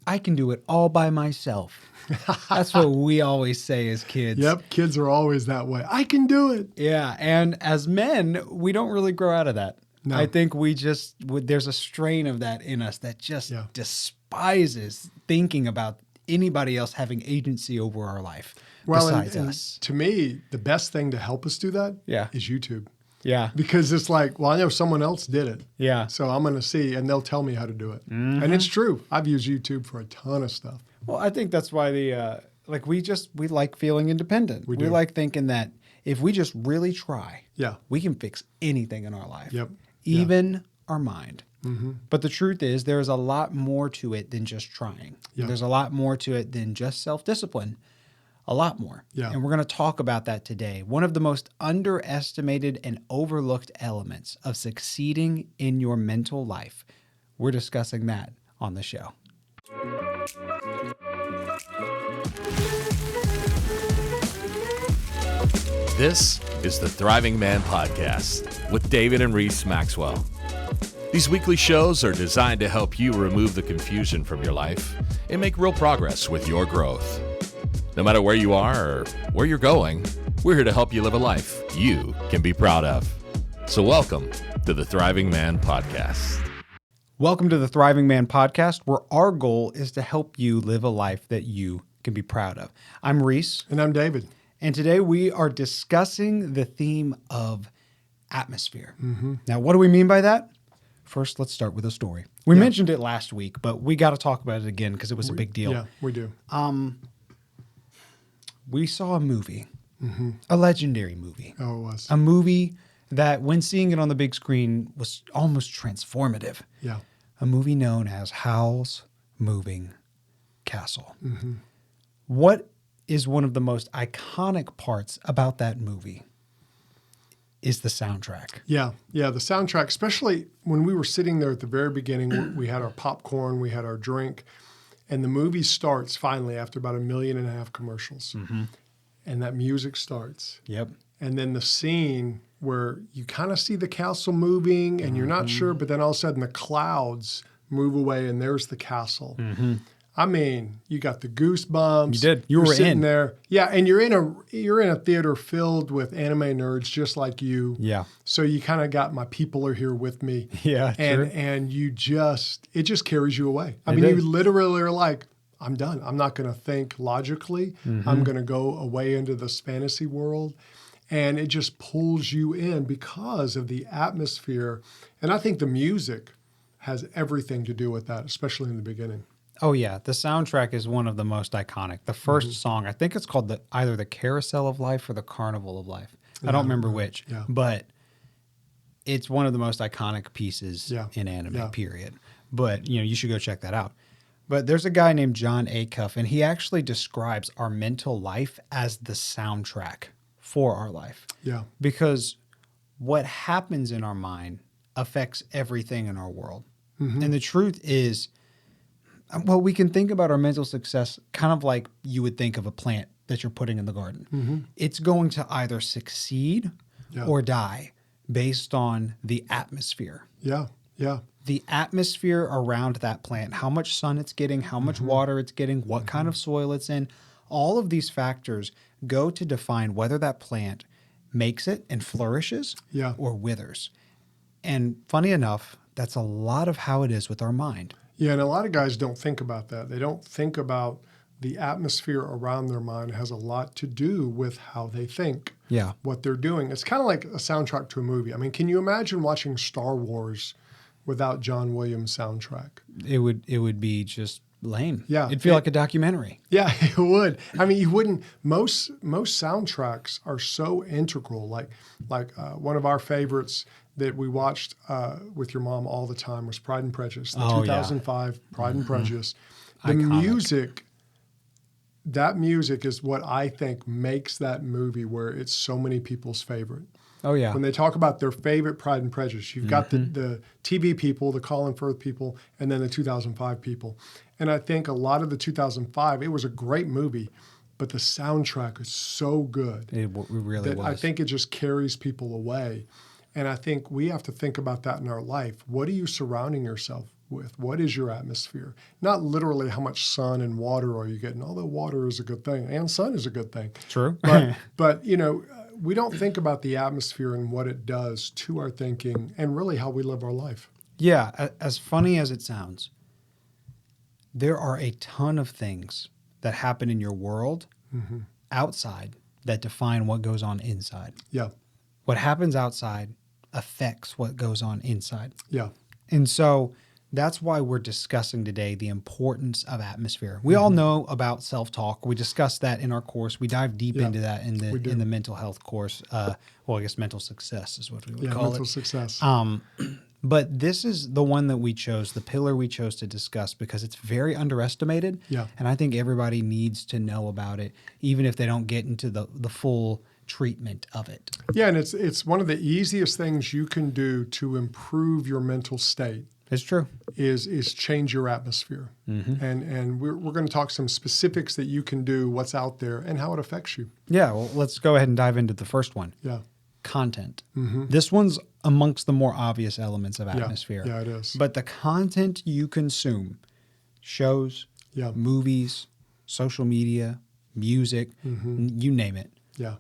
I can do it all by myself. That's what we always say as kids. Yep, kids are always that way. I can do it. Yeah, and as men, we don't really grow out of that. No. I think there's a strain of that in us that just despises thinking about anybody else having agency over our life besides us. To me, the best thing to help us do that is YouTube. Yeah. Because it's like, well, I know someone else did it. Yeah. So I'm going to see, and they'll tell me how to do it. Mm-hmm. And it's true. I've used YouTube for a ton of stuff. Well, I think that's why we like feeling independent. We like thinking that if we just really try, we can fix anything in our life. Yep. Even our mind. Mm-hmm. But the truth is there is a lot more to it than just trying. Yeah. There's a lot more to it than just self-discipline. A lot more. Yeah. And we're going to talk about that today. One of the most underestimated and overlooked elements of succeeding in your mental life. We're discussing that on the show. This is the Thriving Man Podcast with David and Reese Maxwell. These weekly shows are designed to help you remove the confusion from your life and make real progress with your growth. No matter where you are or where you're going, we're here to help you live a life you can be proud of. So welcome to the Thriving Man Podcast. Welcome to the Thriving Man Podcast, where our goal is to help you live a life that you can be proud of. I'm Reese. And I'm David. And today we are discussing the theme of atmosphere. Mm-hmm. Now, what do we mean by that? First, let's start with a story. We mentioned it last week, but we got to talk about it again because it was a big deal. Yeah, we do. We saw a movie, a legendary movie. Oh, it was. A movie that, when seeing it on the big screen, was almost transformative. Yeah. A movie known as Howl's Moving Castle. Mm-hmm. What is one of the most iconic parts about that movie is the soundtrack. Yeah, the soundtrack, especially when we were sitting there at the very beginning, we had our popcorn, we had our drink, and the movie starts finally after about 1.5 million commercials. Mm-hmm. And that music starts. Yep. And then the scene where you kind of see the castle moving and you're not sure, but then all of a sudden the clouds move away and there's the castle. Mm-hmm. I mean, you got the goosebumps. You did. You You're were sitting in there. Yeah, and you're in a theater filled with anime nerds just like you. Yeah. So you kind of got my people are here with me. Yeah, true. And it just carries you away. I mean, you literally are like, I'm done. I'm not going to think logically. Mm-hmm. I'm going to go away into this fantasy world. And it just pulls you in because of the atmosphere. And I think the music has everything to do with that, especially in the beginning. Oh, yeah. The soundtrack is one of the most iconic. The first song, I think it's called either the Carousel of Life or the Carnival of Life. I don't remember which, but it's one of the most iconic pieces in anime, period. But, you should go check that out. But there's a guy named John Acuff, and he actually describes our mental life as the soundtrack for our life. Yeah. Because what happens in our mind affects everything in our world. Mm-hmm. And the truth is, well, we can think about our mental success kind of like you would think of a plant that you're putting in the garden. Mm-hmm. It's going to either succeed or die based on the atmosphere. Yeah, yeah. The atmosphere around that plant, how much sun it's getting, how much water it's getting, what kind of soil it's in, all of these factors go to define whether that plant makes it and flourishes or withers. And funny enough, that's a lot of how it is with our mind. Yeah, and a lot of guys don't think about that. They don't think about the atmosphere around their mind. It has a lot to do with how they think, what they're doing. It's kind of like a soundtrack to a movie. I mean, can you imagine watching Star Wars without John Williams' soundtrack? It would be just lame. Yeah. It'd feel like a documentary. Yeah, it would. I mean, you wouldn't. Most soundtracks are so integral. Like one of our favorites that we watched with your mom all the time was Pride and Prejudice, the 2005 Pride and Prejudice. The music, that music is what I think makes that movie where it's so many people's favorite. Oh, yeah. When they talk about their favorite Pride and Prejudice, you've got the TV people, the Colin Firth people, and then the 2005 people. And I think a lot of the 2005, it was a great movie, but the soundtrack is so good. It really was. I think it just carries people away. And I think we have to think about that in our life. What are you surrounding yourself with? What is your atmosphere? Not literally how much sun and water are you getting, although water is a good thing and sun is a good thing. True. But we don't think about the atmosphere and what it does to our thinking and really how we live our life. Yeah, as funny as it sounds, there are a ton of things that happen in your world outside that define what goes on inside. Yeah. What happens outside affects what goes on inside. Yeah. And so that's why we're discussing today the importance of atmosphere. We all know about self-talk. We discussed that in our course. We dive deep into that in the mental health course. I guess mental success is what we would call it. Mental success. But this is the one that we chose, the pillar we chose to discuss because it's very underestimated. Yeah. And I think everybody needs to know about it, even if they don't get into the full treatment of it. Yeah, and it's one of the easiest things you can do to improve your mental state. It's true. Is change your atmosphere. And we're going to talk some specifics that you can do, what's out there, and how it affects you. Yeah, well, let's go ahead and dive into the first one. Yeah. Content. This one's amongst the more obvious elements of atmosphere. Yeah, it is. But the content you consume, shows, movies, social media, music, you name it. Yeah.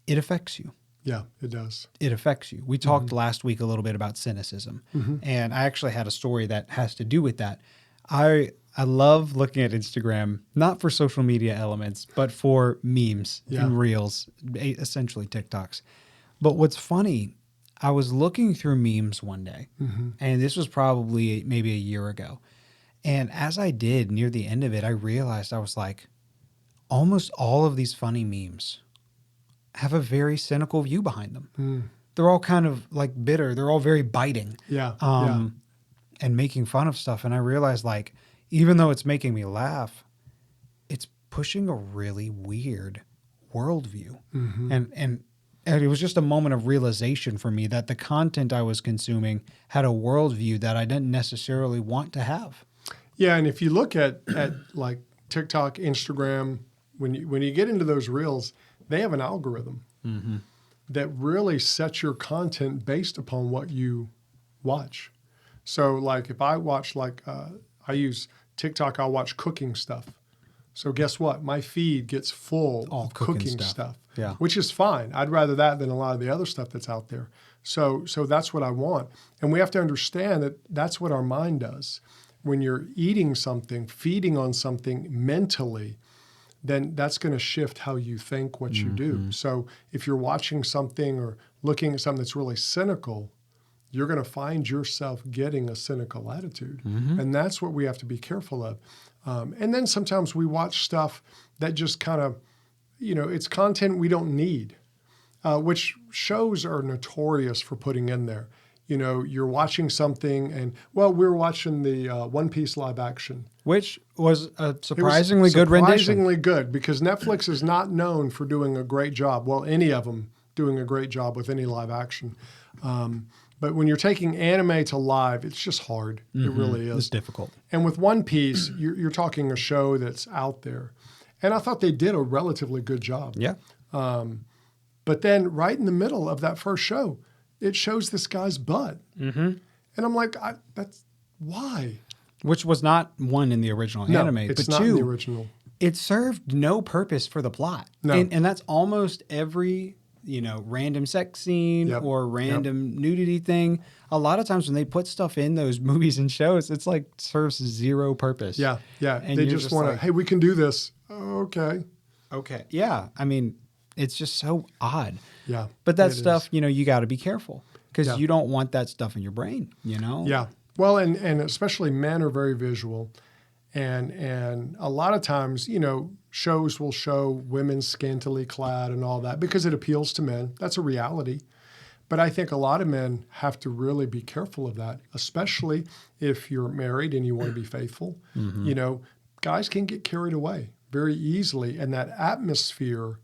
It affects you. Yeah, it does. It affects you. We talked last week a little bit about cynicism, and I actually had a story that has to do with that. I love looking at Instagram, not for social media elements, but for memes and reels, essentially TikToks. But what's funny, I was looking through memes one day, and this was probably maybe a year ago. And as I did near the end of it, I realized I was like, almost all of these funny memes have a very cynical view behind them. They're all kind of like bitter. They're all very biting. And making fun of stuff. And I realized, like, even though it's making me laugh, it's pushing a really weird worldview. And it was just a moment of realization for me that the content I was consuming had a worldview that I didn't necessarily want to have. Yeah, and if you look at like TikTok, Instagram, when you get into those reels, they have an algorithm that really sets your content based upon what you watch. So like if I watch I use TikTok, I'll watch cooking stuff. So guess what? My feed gets full of cooking stuff. Yeah. Which is fine. I'd rather that than a lot of the other stuff that's out there. So that's what I want. And we have to understand that that's what our mind does. When you're eating something, feeding on something mentally, then that's going to shift how you think, what you do. So if you're watching something or looking at something that's really cynical, you're going to find yourself getting a cynical attitude. And that's what we have to be careful of. And then sometimes we watch stuff that just kind of, it's content we don't need, which shows are notorious for putting in there. You're watching something and, we're watching the One Piece live action. Which was a surprisingly good rendition. Surprisingly good, because Netflix is not known for doing a great job. Well, any of them doing a great job with any live action. But when you're taking anime to live, it's just hard. It really is. It's difficult. And with One Piece, you're talking a show that's out there. And I thought they did a relatively good job. Yeah. But then right in the middle of that first show, it shows this guy's butt. And I'm like, that's why? Which was not one in the original anime. It's but not two, in the original. It served no purpose for the plot. No. And that's almost every, random sex scene or random nudity thing. A lot of times when they put stuff in those movies and shows, it's like serves zero purpose. Yeah. And they just want to, hey, we can do this. Okay. Yeah. I mean, it's just so odd. Yeah. But that stuff, you got to be careful because you don't want that stuff in your brain, Yeah. Well, and especially men are very visual. And a lot of times, shows will show women scantily clad and all that because it appeals to men. That's a reality. But I think a lot of men have to really be careful of that, especially if you're married and you want to be faithful. Guys can get carried away very easily, and that atmosphere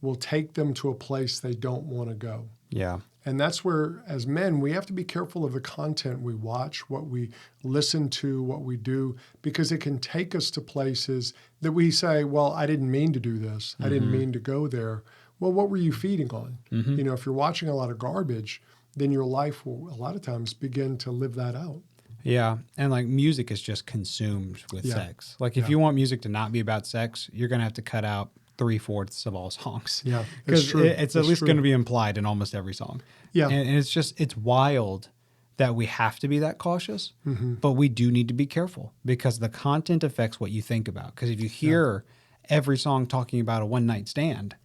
will take them to a place they don't want to go. Yeah. And that's where, as men, we have to be careful of the content we watch, what we listen to, what we do, because it can take us to places that we say, well, I didn't mean to do this. I didn't mean to go there. Well, what were you feeding on? If you're watching a lot of garbage, then your life will a lot of times begin to live that out. Yeah. And like music is just consumed with Yeah. sex. Like if you want music to not be about sex, you're going to have to cut out 3/4 of all songs. Yeah, it's Because true. it's at It's least true. going to be implied in almost every song. Yeah. And it's wild that we have to be that cautious, but we do need to be careful because the content affects what you think about. Because if you hear every song talking about a one night stand,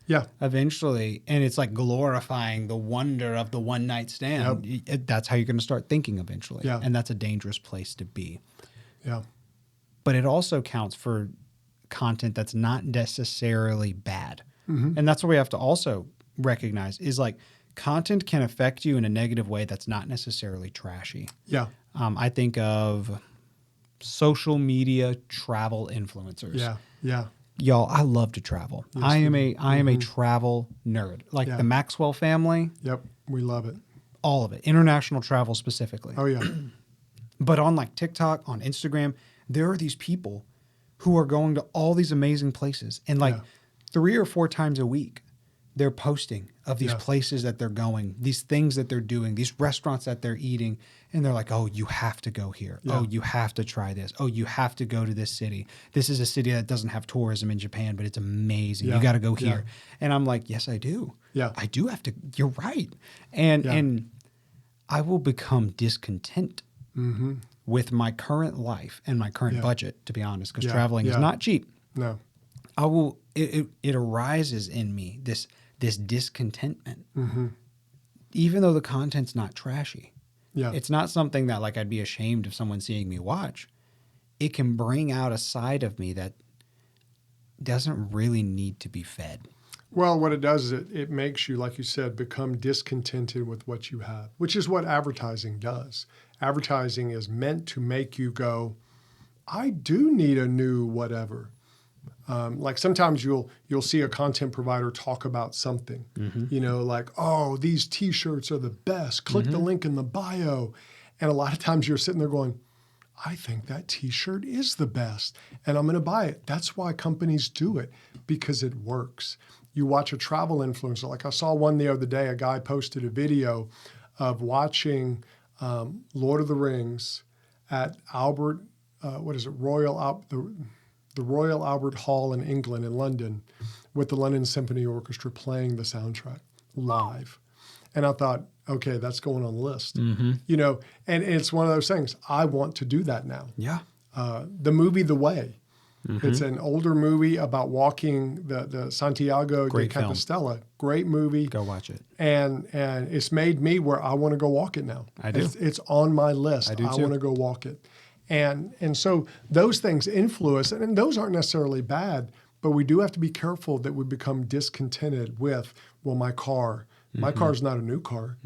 eventually, and it's like glorifying the wonder of the one night stand, that's how you're going to start thinking eventually. Yeah. And that's a dangerous place to be. Yeah. But it also counts for content that's not necessarily bad. And that's what we have to also recognize is like content can affect you in a negative way that's not necessarily trashy. Yeah. I think of social media travel influencers. Yeah. Yeah. Y'all, I love to travel. Yes, I am a travel nerd. Like the Maxwell family, Yep. We love it. all of it. International travel specifically. Oh, yeah. But on like TikTok, on Instagram, there are these people who are going to all these amazing places. And like 3 or 4 times a week, they're posting of these places that they're going, these things that they're doing, these restaurants that they're eating. And they're like, oh, you have to go here. Yeah. Oh, you have to try this. Oh, you have to go to this city. This is a city that doesn't have tourism in Japan, but it's amazing. You got to go here. And I'm like, yes, I do. Yeah. I do have to. You're right. And I will become discontent with my current life and my current budget, to be honest, because traveling is not cheap. No. I will. It arises in me this discontentment, even though the content's not trashy. Yeah. It's not something that like I'd be ashamed of someone seeing me watch. It can bring out a side of me that doesn't really need to be fed. Well, what it does is it makes you, like you said, become discontented with what you have, which is what advertising does. Advertising is meant to make you go, I do need a new whatever. Like sometimes you'll see a content provider talk about something, you know, like, oh, these T-shirts are the best. Click the link in the bio. And a lot of times you're sitting there going, I think that T-shirt is the best and I'm going to buy it. That's why companies do it, because it works. You watch a travel influencer. Like I saw one the other day, a guy posted a video of watching Lord of the Rings at the Royal Albert Hall in England, in London, with the London Symphony Orchestra playing the soundtrack live. And I thought, okay, that's going on the list. You know, and it's one of those things. I want to do that now. Yeah. The movie The Way. It's an older movie about walking the Santiago de Compostela. Great movie. Go watch it. And it's made me where I want to go walk it now. I do. It's on my list. I do too. want to go walk it. And so those things influence, and those aren't necessarily bad, but we do have to be careful that we become discontented with, well, my car's not a new car.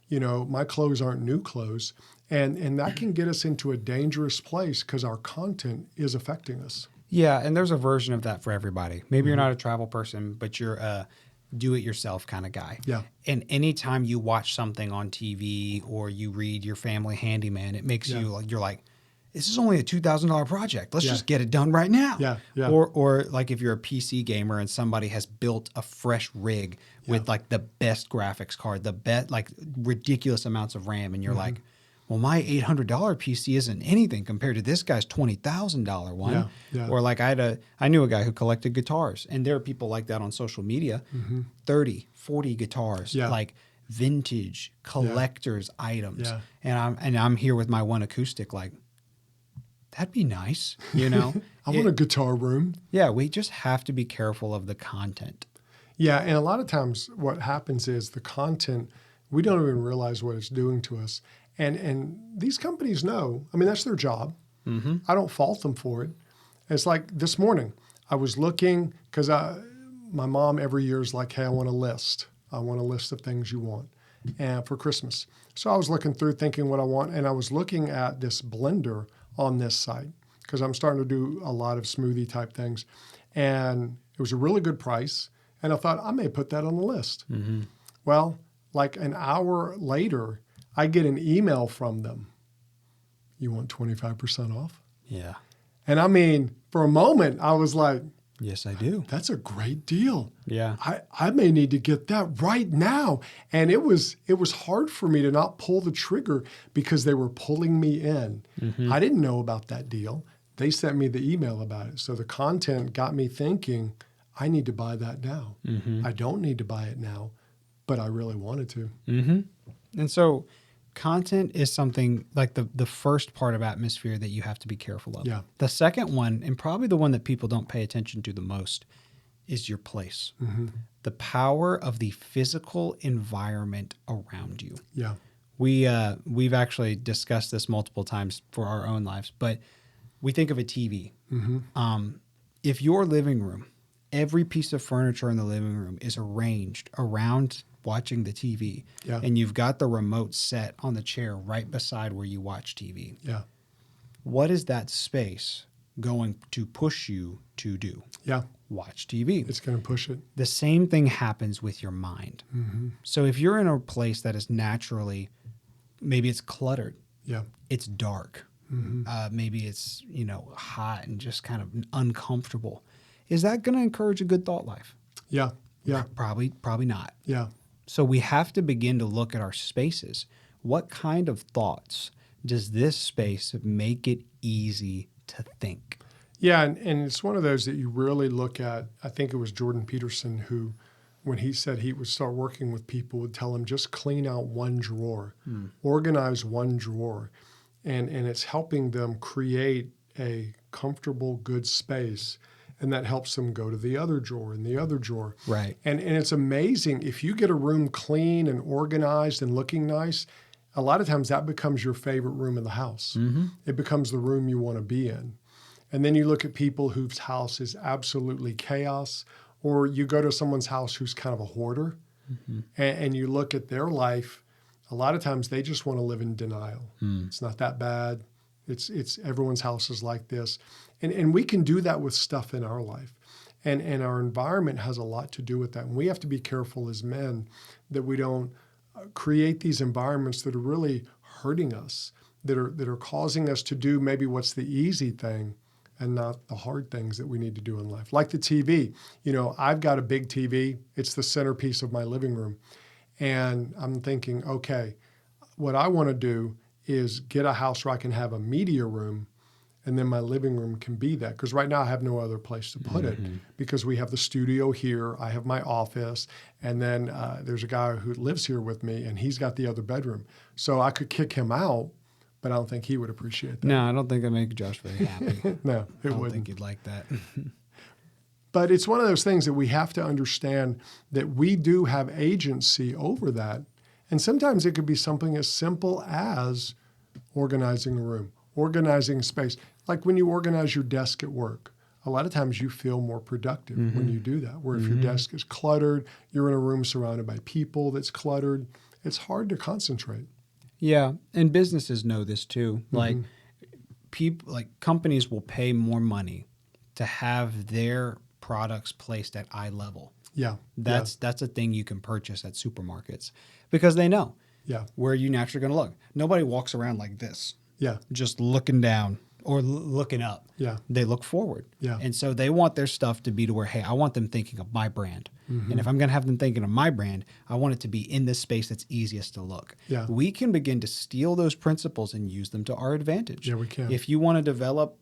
You know, my clothes aren't new clothes. And that can get us into a dangerous place because our content is affecting us. Yeah, and there's a version of that for everybody. Maybe you're not a travel person, but you're a do-it-yourself kind of guy. Yeah. And anytime you watch something on TV or you read your family handyman, it makes you like, you're like, this is only a $2,000 project. Let's just get it done right now. Yeah, yeah. Or like if you're a PC gamer and somebody has built a fresh rig with like the best graphics card, the best, like ridiculous amounts of RAM, and you're like, well, my $800 PC isn't anything compared to this guy's $20,000 one. Yeah, yeah. Or like I knew a guy who collected guitars, and there are people like that on social media, 30, 40 guitars, like vintage collector's items. Yeah. And I'm here with my one acoustic, like, that'd be nice, you know? I want a guitar room. Yeah, we just have to be careful of the content. Yeah, and a lot of times what happens is the content, we don't even realize what it's doing to us. And these companies know. I mean, that's their job. I don't fault them for it. It's like this morning, I was looking, because my mom every year is like, hey, I want a list. I want a list of things you want and for Christmas. So I was looking through thinking what I want, and I was looking at this blender on this site because I'm starting to do a lot of smoothie type things. And it was a really good price. And I thought, I may put that on the list. Well, like an hour later, I get an email from them. You want 25% off? Yeah. And I mean, for a moment, I was like, Yes, I do. That's a great deal. Yeah. I may need to get that right now. And it was hard for me to not pull the trigger because they were pulling me in. I didn't know about that deal. They sent me the email about it. So the content got me thinking, I need to buy that now. I don't need to buy it now, but I really wanted to. And so content is something like the first part of atmosphere that you have to be careful of. Yeah. The second one, and probably the one that people don't pay attention to the most, is your place. The power of the physical environment around you. Yeah. We've actually discussed this multiple times for our own lives, but we think of a TV. If your living room, every piece of furniture in the living room is arranged around watching the TV, and you've got the remote set on the chair right beside where you watch TV. Yeah. What is that space going to push you to do? Yeah. Watch TV. It's going to push it. The same thing happens with your mind. So if you're in a place that is naturally, maybe it's cluttered, it's dark, maybe it's, hot and just kind of uncomfortable, is that going to encourage a good thought life? Yeah. Yeah. Probably not. Yeah. So we have to begin to look at our spaces. What kind of thoughts does this space make it easy to think? Yeah, and it's one of those that you really look at. I think it was Jordan Peterson who, when he said he would start working with people, would tell them just clean out one drawer, organize one drawer. And it's helping them create a comfortable, good space. And that helps them go to the other drawer and the other drawer. Right. And it's amazing. If you get a room clean and organized and looking nice, a lot of times that becomes your favorite room in the house. It becomes the room you want to be in. And then you look at people whose house is absolutely chaos, or you go to someone's house who's kind of a hoarder, and you look at their life. A lot of times they just want to live in denial. It's not that bad. It's everyone's house is like this. And we can do that with stuff in our life. And our environment has a lot to do with that. And we have to be careful as men that we don't create these environments that are really hurting us, that are causing us to do maybe what's the easy thing and not the hard things that we need to do in life. Like the TV. I've got a big TV. It's the centerpiece of my living room. And I'm thinking, okay, what I want to do is get a house where I can have a media room, and then my living room can be that. Because right now I have no other place to put it, because we have the studio here, I have my office, and then there's a guy who lives here with me, and he's got the other bedroom. So I could kick him out, but I don't think he would appreciate that. No, I don't think I'd make Josh very happy. No, I don't think he'd like that. But it's one of those things that we have to understand that we do have agency over that. And sometimes it could be something as simple as organizing a room, organizing space. Like when you organize your desk at work, a lot of times you feel more productive when you do that. Where if your desk is cluttered, you're in a room surrounded by people that's cluttered, it's hard to concentrate. Yeah, and businesses know this too. Like companies will pay more money to have their products placed at eye level. Yeah. That's a thing you can purchase at supermarkets because they know where you're naturally going to look. Nobody walks around like this. Yeah. Just looking down or looking up. Yeah. They look forward. Yeah. And so they want their stuff to be to where, hey, I want them thinking of my brand. And if I'm going to have them thinking of my brand, I want it to be in this space that's easiest to look. Yeah. We can begin to steal those principles and use them to our advantage. Yeah, we can. If you want to develop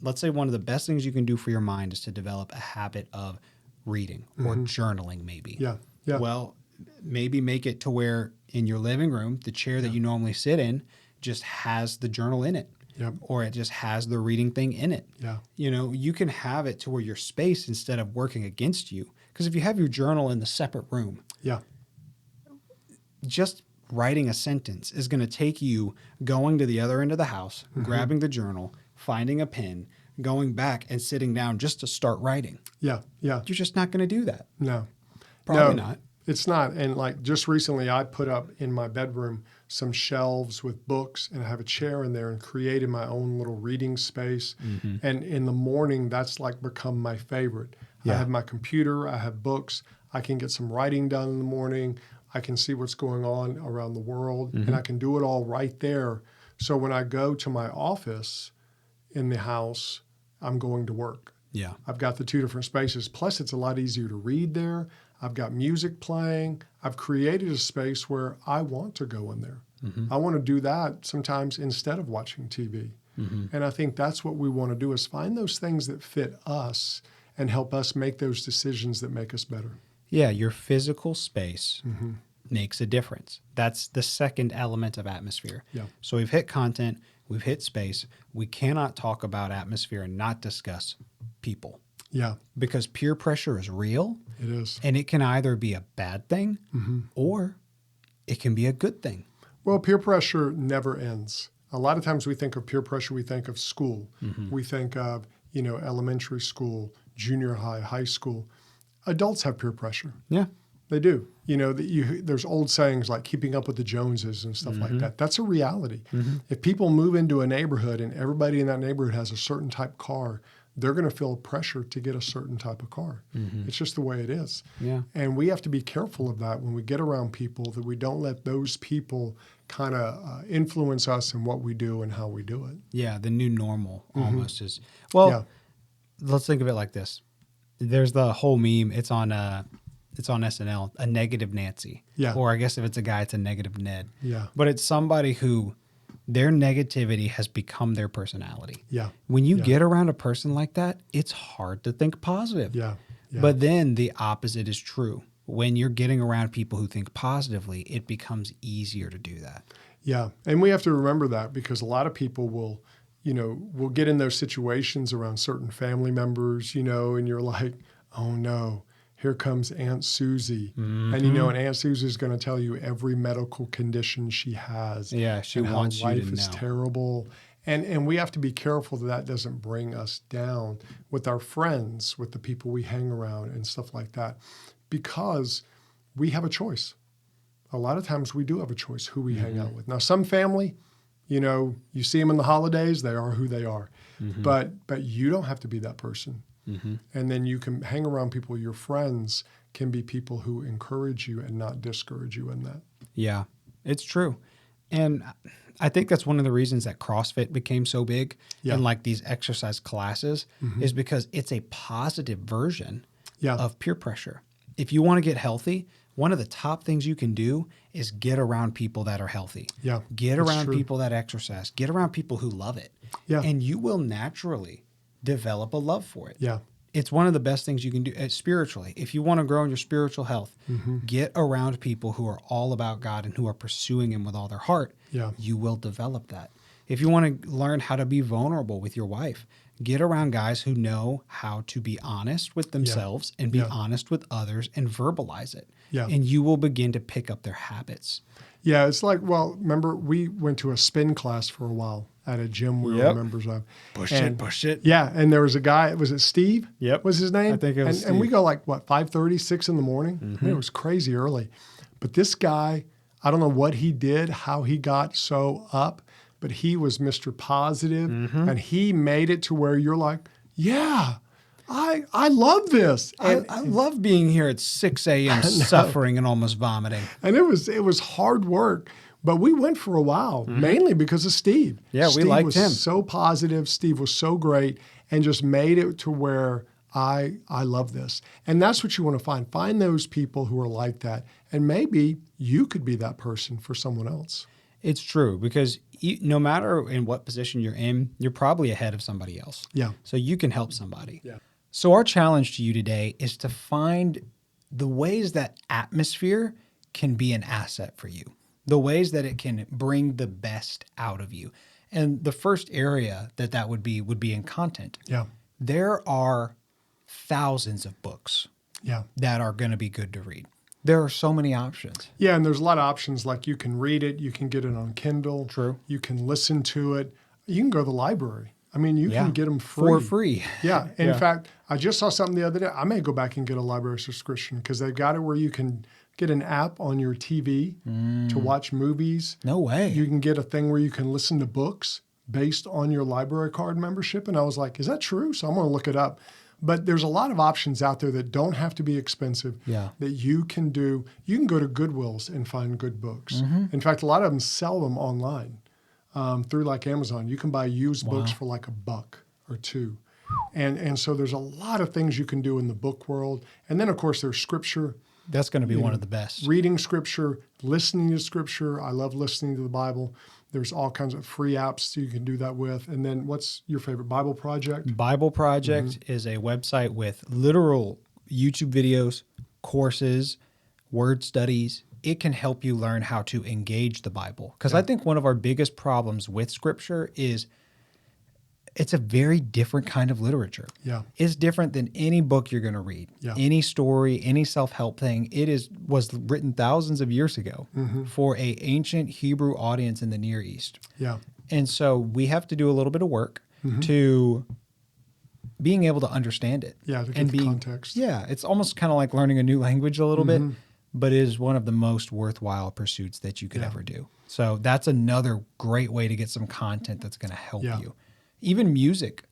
let's say one of the best things you can do for your mind is to develop a habit of reading or journaling maybe. Yeah. Yeah. Well, maybe make it to where in your living room, the chair that you normally sit in just has the journal in it. Yep. Or it just has the reading thing in it. Yeah. You can have it to where your space instead of working against you. Because if you have your journal in the separate room, just writing a sentence is going to take you going to the other end of the house, grabbing the journal, finding a pen, going back and sitting down just to start writing. Yeah. Yeah. You're just not going to do that. No. Probably not. It's not. And like just recently I put up in my bedroom some shelves with books, and I have a chair in there and created my own little reading space. And in the morning, that's like become my favorite. I have my computer, I have books, I can get some writing done in the morning, I can see what's going on around the world, and I can do it all right there. So when I go to my office in the house, I'm going to work. Yeah. I've got the 2 different spaces. Plus, it's a lot easier to read there. I've got music playing. I've created a space where I want to go in there. Mm-hmm. I want to do that sometimes instead of watching TV. Mm-hmm. And I think that's what we want to do, is find those things that fit us and help us make those decisions that make us better. Yeah, your physical space makes a difference. That's the second element of atmosphere. Yeah. So we've hit content, we've hit space. We cannot talk about atmosphere and not discuss people, Yeah, because peer pressure is real, it is. and it can either be a bad thing or it can be a good thing. Well, peer pressure never ends. A lot of times we think of peer pressure, we think of school. We think of, elementary school, junior high, high school. Adults have peer pressure. Yeah. They do. There's old sayings like keeping up with the Joneses and stuff like that. That's a reality. If people move into a neighborhood and everybody in that neighborhood has a certain type car, they're going to feel pressure to get a certain type of car. It's just the way it is. Yeah. And we have to be careful of that when we get around people, that we don't let those people kind of influence us in what we do and how we do it. Yeah, the new normal almost is. Well, let's think of it like this. There's the whole meme. It's on SNL, a negative Nancy. Yeah. Or I guess if it's a guy, it's a negative Ned. Yeah. But it's somebody who their negativity has become their personality. Yeah. When you get around a person like that, it's hard to think positive. Yeah. Yeah. But then the opposite is true. When you're getting around people who think positively, it becomes easier to do that. Yeah. And we have to remember that, because a lot of people will get in those situations around certain family members, and you're like, oh no, here comes Aunt Susie. And and Aunt Susie is going to tell you every medical condition she has. Yeah, she and wants how you life to is know. terrible. And we have to be careful that doesn't bring us down with our friends, with the people we hang around and stuff like that, because we have a choice. A lot of times we do have a choice who we hang out with. Now, some family, you see them in the holidays, they are who they are. But you don't have to be that person. And then you can hang around people, your friends can be people who encourage you and not discourage you in that. Yeah, it's true. And I think that's one of the reasons that CrossFit became so big and like these exercise classes is because it's a positive version of peer pressure. If you want to get healthy, one of the top things you can do is get around people that are healthy. Yeah, Get that's around true. people that exercise. Get around people who love it. Yeah. And you will naturally develop a love for it. Yeah. It's one of the best things you can do spiritually. If you want to grow in your spiritual health, get around people who are all about God and who are pursuing Him with all their heart. Yeah. You will develop that. If you want to learn how to be vulnerable with your wife, get around guys who know how to be honest with themselves and be honest with others and verbalize it. Yeah. And you will begin to pick up their habits. Yeah, it's like, remember, we went to a spin class for a while at a gym we were members of. Push it. Yeah, and there was a guy, was it Steve? Yep. Was his name? I think it was And we Steve. go 5:30, 6 in the morning? I mean, it was crazy early. But this guy, I don't know what he did, how he got so up, but he was Mr. Positive, and he made it to where you're like, yeah, I love this. I love being here at 6 a.m. suffering and almost vomiting. And it was hard work, but we went for a while, mainly because of Steve. Yeah, we Steve liked was him. so positive. Steve was so great, and just made it to where I love this. And that's what you want to find. Find those people who are like that, and maybe you could be that person for someone else. It's true, because no matter in what position you're in, you're probably ahead of somebody else. Yeah. So you can help somebody. Yeah. So our challenge to you today is to find the ways that atmosphere can be an asset for you, the ways that it can bring the best out of you. And the first area that would be in content. Yeah. There are thousands of books that are going to be good to read. There are so many options. Yeah, and there's a lot of options. Like you can read it, you can get it on Kindle. True. You can listen to it. You can go to the library. I mean, you can get them free. For free. Yeah. In fact, I just saw something the other day. I may go back and get a library subscription, because they've got it where you can get an app on your TV to watch movies. No way. You can get a thing where you can listen to books based on your library card membership. And I was like, is that true? So I'm going to look it up. But there's a lot of options out there that don't have to be expensive that you can do. You can go to Goodwills and find good books. In fact, a lot of them sell them online through like Amazon. You can buy used books for like $1 or $2. And so there's a lot of things you can do in the book world. And then, of course, there's scripture. That's going to be one of the best. Reading scripture, listening to scripture. I love listening to the Bible. There's all kinds of free apps you can do that with. And then what's your favorite Bible project? Bible Project is a website with literal YouTube videos, courses, word studies. It can help you learn how to engage the Bible. Because I think one of our biggest problems with Scripture is it's a very different kind of literature. Yeah. It's different than any book you're going to read, any story, any self-help thing. It was written thousands of years ago for an ancient Hebrew audience in the Near East. Yeah. And so we have to do a little bit of work to being able to understand it. Yeah, to get the context. Yeah, it's almost kind of like learning a new language a little bit, but it is one of the most worthwhile pursuits that you could ever do. So that's another great way to get some content that's going to help you. Even music.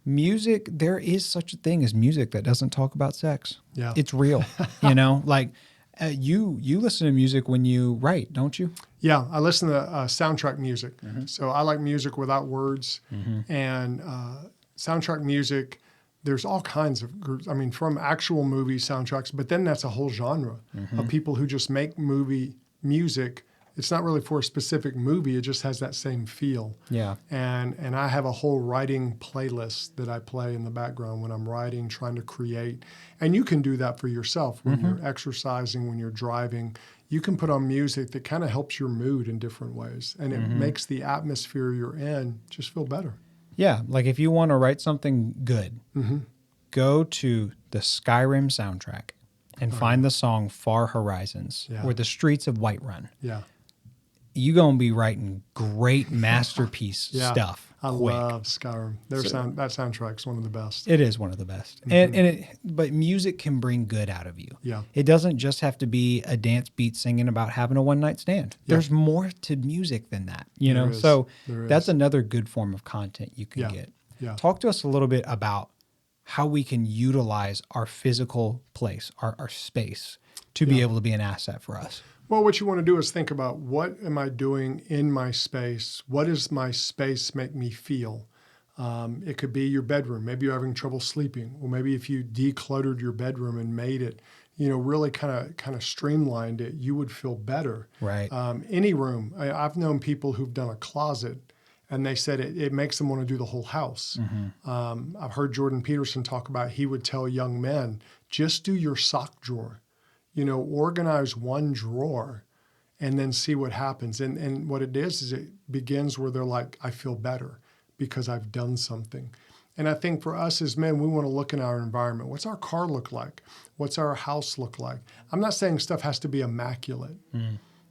Music, there is such a thing as music that doesn't talk about sex. Yeah. It's real, you know? Like you listen to music when you write, don't you? Yeah, I listen to soundtrack music. So I like music without words. And soundtrack music, there's all kinds of groups. I mean, from actual movie soundtracks, but then that's a whole genre of people who just make movie music. It's not really for a specific movie. It just has that same feel. Yeah. And I have a whole writing playlist that I play in the background when I'm writing, trying to create. And you can do that for yourself when you're exercising, when you're driving. You can put on music that kind of helps your mood in different ways. And it makes the atmosphere you're in just feel better. Yeah. Like if you want to write something good, go to the Skyrim soundtrack and find the song Far Horizons or The Streets of Whiterun. Yeah. You're going to be writing great masterpiece stuff. I love Skyrim. That soundtrack's one of the best. It is one of the best. But music can bring good out of you. Yeah. It doesn't just have to be a dance beat singing about having a one-night stand. Yeah. There's more to music than that, you know? So that's another good form of content you can get. Yeah. Talk to us a little bit about how we can utilize our physical place, our space, to be able to be an asset for us. Well, what you want to do is think about, what am I doing in my space? What does my space make me feel? It could be your bedroom. Maybe you're having trouble sleeping. Well, maybe if you decluttered your bedroom and made it, really kind of streamlined it, you would feel better. Right. Any room. I've known people who've done a closet, and they said it makes them want to do the whole house. I've heard Jordan Peterson talk about, he would tell young men, just do your sock drawer. Organize one drawer and then see what happens. And what it is it begins where they're like, I feel better because I've done something. And I think for us as men, we want to look in our environment. What's our car look like? What's our house look like? I'm not saying stuff has to be immaculate,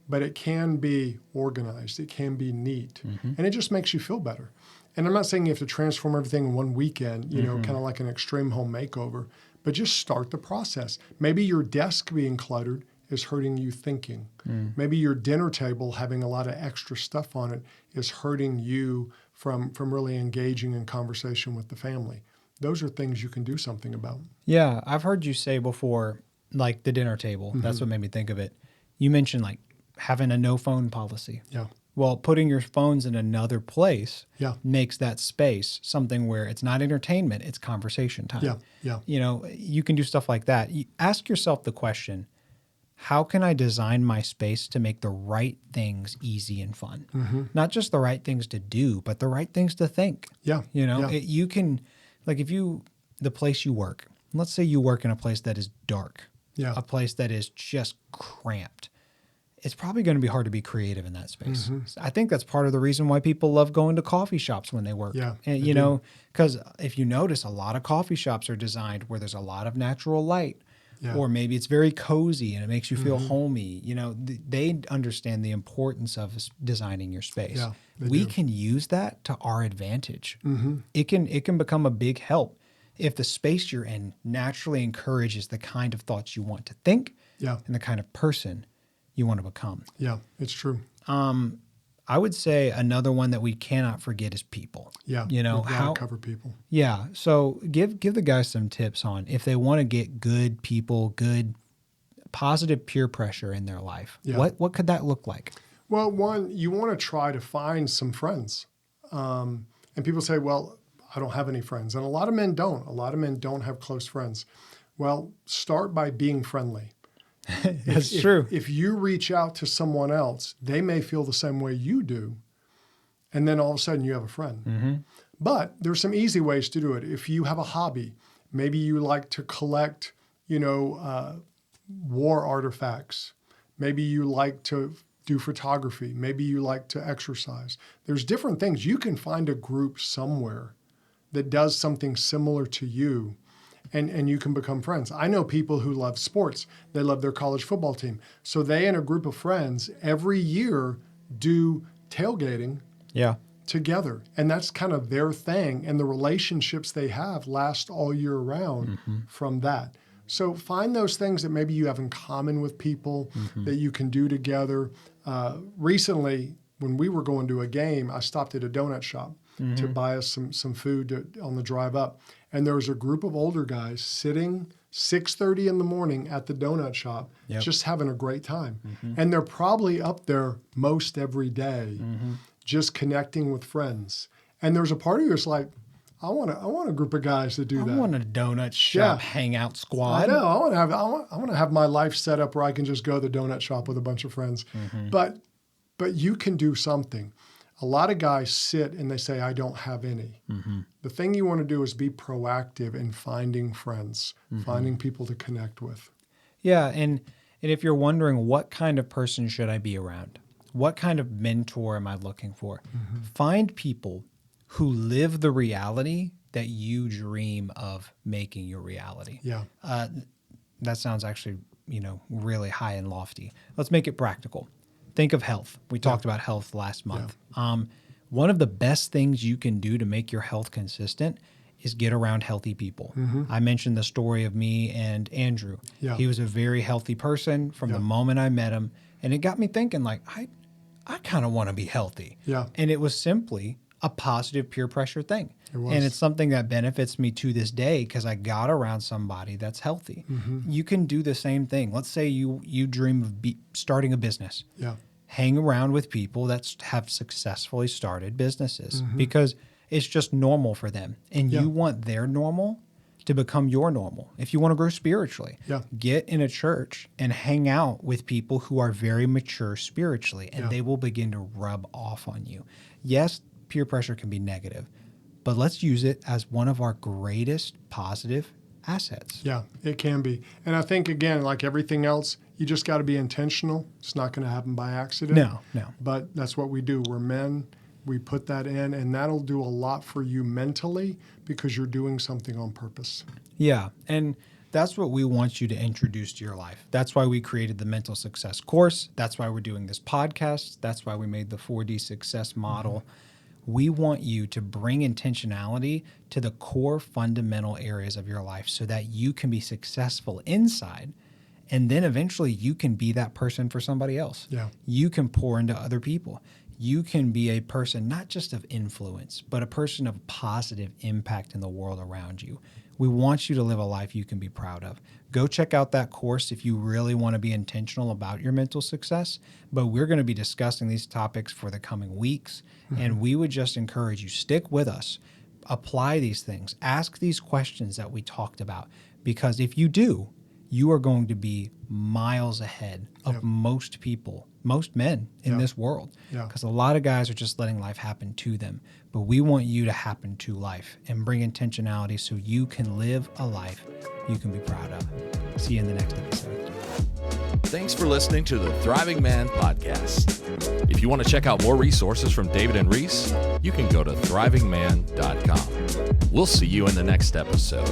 but it can be organized. It can be neat. And it just makes you feel better. And I'm not saying you have to transform everything in one weekend, kind of like an extreme home makeover. But just start the process. Maybe your desk being cluttered is hurting you thinking. Maybe your dinner table having a lot of extra stuff on it is hurting you from really engaging in conversation with the family. Those are things you can do something about. Yeah, I've heard you say before, like the dinner table. That's what made me think of it. You mentioned like having a no phone policy. Yeah. Well, putting your phones in another place makes that space something where it's not entertainment, it's conversation time. Yeah. You can do stuff like that. You ask yourself the question, how can I design my space to make the right things easy and fun? Not just the right things to do, but the right things to think. Yeah. You can, like the place you work, let's say you work in a place that is dark, a place that is just cramped. It's probably going to be hard to be creative in that space. I think that's part of the reason why people love going to coffee shops when they work. Yeah, and, because if you notice, a lot of coffee shops are designed where there's a lot of natural light, or maybe it's very cozy and it makes you feel homey. They understand the importance of designing your space. Yeah, we can use that to our advantage. It can become a big help if the space you're in naturally encourages the kind of thoughts you want to think and the kind of person you want to become. Yeah, it's true. I would say another one that we cannot forget is people. Yeah, how cover people. Yeah, so give the guys some tips on if they want to get good people, good positive peer pressure in their life. Yeah. What could that look like? Well, one, you want to try to find some friends. And people say, well, I don't have any friends. And a lot of men don't. A lot of men don't have close friends. Well, start by being friendly. That's true. If you reach out to someone else, they may feel the same way you do. And then all of a sudden you have a friend. Mm-hmm. But there's some easy ways to do it. If you have a hobby, maybe you like to collect, war artifacts. Maybe you like to do photography. Maybe you like to exercise. There's different things. You can find a group somewhere that does something similar to you, and you can become friends. I know people who love sports. They love their college football team. So they and a group of friends every year do tailgating together. And that's kind of their thing. And the relationships they have last all year round from that. So find those things that maybe you have in common with people that you can do together. Recently, when we were going to a game, I stopped at a donut shop to buy us some food on the drive up. And there was a group of older guys sitting 6:30 in the morning at the donut shop, just having a great time. And they're probably up there most every day, just connecting with friends. And there's a part of you that's like, I want a group of guys that do that. I want a donut shop hangout squad. I know. I want to have my life set up where I can just go to the donut shop with a bunch of friends. But you can do something. A lot of guys sit and they say, I don't have any. The thing you want to do is be proactive in finding friends, finding people to connect with. Yeah, and if you're wondering what kind of person should I be around, what kind of mentor am I looking for, find people who live the reality that you dream of making your reality. Yeah. That sounds actually, really high and lofty. Let's make it practical. Think of health. We talked about health last month. One of the best things you can do to make your health consistent is get around healthy people. I mentioned the story of me and Andrew. Yeah. He was a very healthy person from the moment I met him. And it got me thinking, like, I kind of want to be healthy. Yeah. And it was simply a positive peer pressure thing. It was. And it's something that benefits me to this day because I got around somebody that's healthy. You can do the same thing. Let's say you dream of starting a business. Yeah. Hang around with people that have successfully started businesses because it's just normal for them. And you want their normal to become your normal. If you want to grow spiritually, get in a church and hang out with people who are very mature spiritually, and they will begin to rub off on you. Yes, peer pressure can be negative, but let's use it as one of our greatest positive assets. Yeah, it can be. And I think, again, like everything else, you just got to be intentional. It's not going to happen by accident. No. But that's what we do. We're men. We put that in, and that'll do a lot for you mentally because you're doing something on purpose. Yeah, and that's what we want you to introduce to your life. That's why we created the Mental Success course. That's why we're doing this podcast. That's why we made the 4D Success model. We want you to bring intentionality to the core fundamental areas of your life so that you can be successful inside, and then eventually you can be that person for somebody else. Yeah. You can pour into other people. You can be a person not just of influence, but a person of positive impact in the world around you. We want you to live a life you can be proud of. Go check out that course if you really want to be intentional about your mental success. But we're going to be discussing these topics for the coming weeks. And we would just encourage you, stick with us, apply these things, ask these questions that we talked about. Because if you do, you are going to be miles ahead of most people, most men in this world. Because a lot of guys are just letting life happen to them. But we want you to happen to life and bring intentionality so you can live a life you can be proud of. See you in the next episode. Thanks for listening to the Thriving Man Podcast. If you want to check out more resources from David and Reese, you can go to thrivingman.com. We'll see you in the next episode.